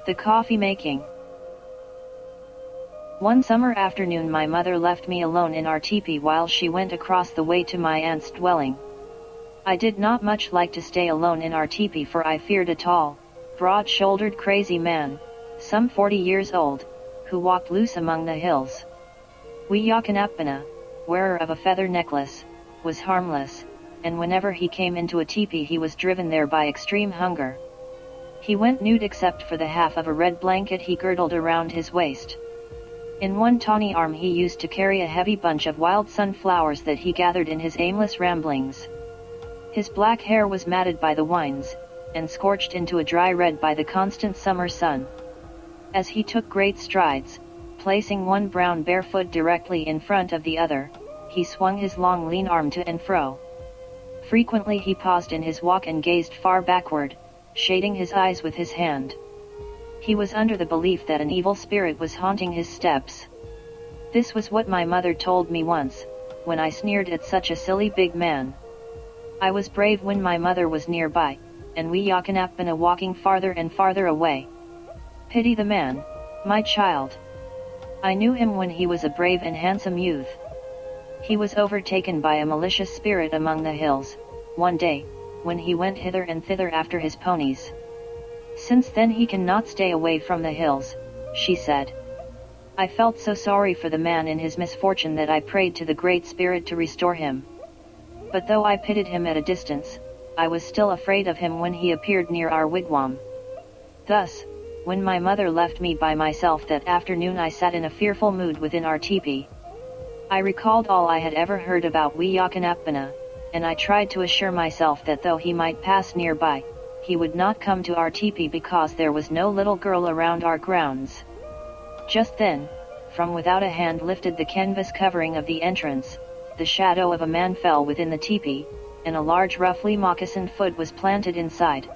The coffee making. One summer afternoon my mother left me alone in our teepee while she went across the way to my aunt's dwelling. I did not much like to stay alone in our teepee, for I feared a tall, broad-shouldered crazy man, some 40 years old, who walked loose among the hills. Weeyakanapana, wearer of a feather necklace, was harmless, and whenever he came into a teepee he was driven there by extreme hunger. He went nude except for the half of a red blanket he girdled around his waist. In one tawny arm he used to carry a heavy bunch of wild sunflowers that he gathered in his aimless ramblings. His black hair was matted by the winds, and scorched into a dry red by the constant summer sun. As he took great strides, placing one brown bare foot directly in front of the other, he swung his long lean arm to and fro. Frequently he paused in his walk and gazed far backward, shading his eyes with his hand. He was under the belief that an evil spirit was haunting his steps. This was what my mother told me once, when I sneered at such a silly big man. I was brave when my mother was nearby, and Weeyakanapana walking farther and farther away. Pity the man, my child. I knew him when he was a brave and handsome youth. He was overtaken by a malicious spirit among the hills, one day, when he went hither and thither after his ponies. Since then he cannot stay away from the hills, she said. I felt so sorry for the man in his misfortune that I prayed to the Great Spirit to restore him. But though I pitied him at a distance, I was still afraid of him when he appeared near our wigwam. Thus, when my mother left me by myself that afternoon, I sat in a fearful mood within our teepee. I recalled all I had ever heard about Weeyakanapana, and I tried to assure myself that though he might pass nearby, he would not come to our teepee because there was no little girl around our grounds. Just then, from without a hand lifted the canvas covering of the entrance, the shadow of a man fell within the teepee, and a large roughly moccasined foot was planted inside.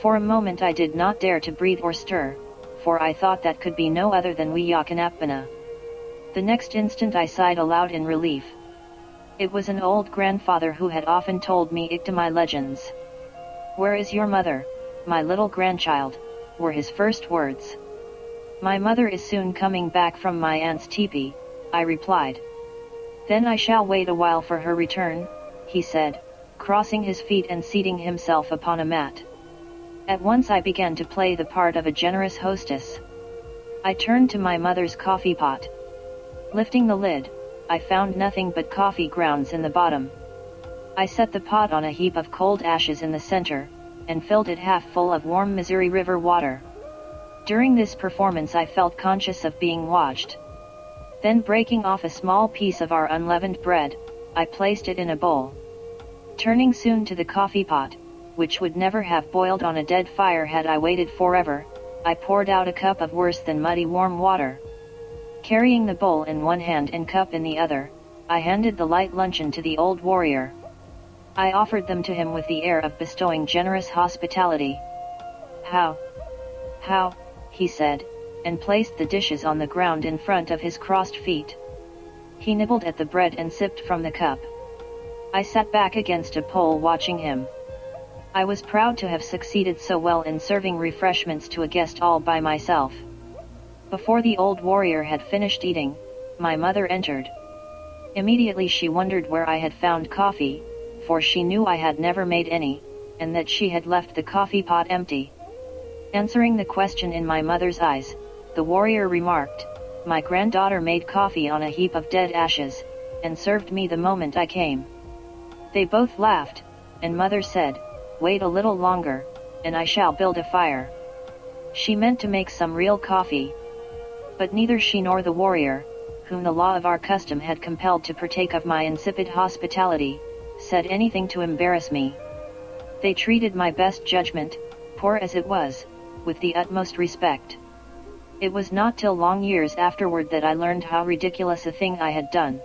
For a moment I did not dare to breathe or stir, for I thought that could be no other than Weeyakanapana. The next instant I sighed aloud in relief. It was an old grandfather who had often told me Iktamai legends. "Where is your mother, my little grandchild?" were his first words. "My mother is soon coming back from my aunt's teepee," I replied. "Then I shall wait a while for her return," he said, crossing his feet and seating himself upon a mat. At once I began to play the part of a generous hostess. I turned to my mother's coffee pot. Lifting the lid, I found nothing but coffee grounds in the bottom. I set the pot on a heap of cold ashes in the center, and filled it half full of warm Missouri River water. During this performance I felt conscious of being watched. Then breaking off a small piece of our unleavened bread, I placed it in a bowl. Turning soon to the coffee pot, which would never have boiled on a dead fire had I waited forever, I poured out a cup of worse than muddy warm water. Carrying the bowl in one hand and cup in the other, I handed the light luncheon to the old warrior. I offered them to him with the air of bestowing generous hospitality. How, he said, and placed the dishes on the ground in front of his crossed feet. He nibbled at the bread and sipped from the cup. I sat back against a pole watching him. I was proud to have succeeded so well in serving refreshments to a guest all by myself. Before the old warrior had finished eating, my mother entered. Immediately she wondered where I had found coffee, for she knew I had never made any, and that she had left the coffee pot empty. Answering the question in my mother's eyes, the warrior remarked, "My granddaughter made coffee on a heap of dead ashes, and served me the moment I came." They both laughed, and mother said, "Wait a little longer, and I shall build a fire." She meant to make some real coffee. But neither she nor the warrior, whom the law of our custom had compelled to partake of my insipid hospitality, said anything to embarrass me. They treated my best judgment, poor as it was, with the utmost respect. It was not till long years afterward that I learned how ridiculous a thing I had done.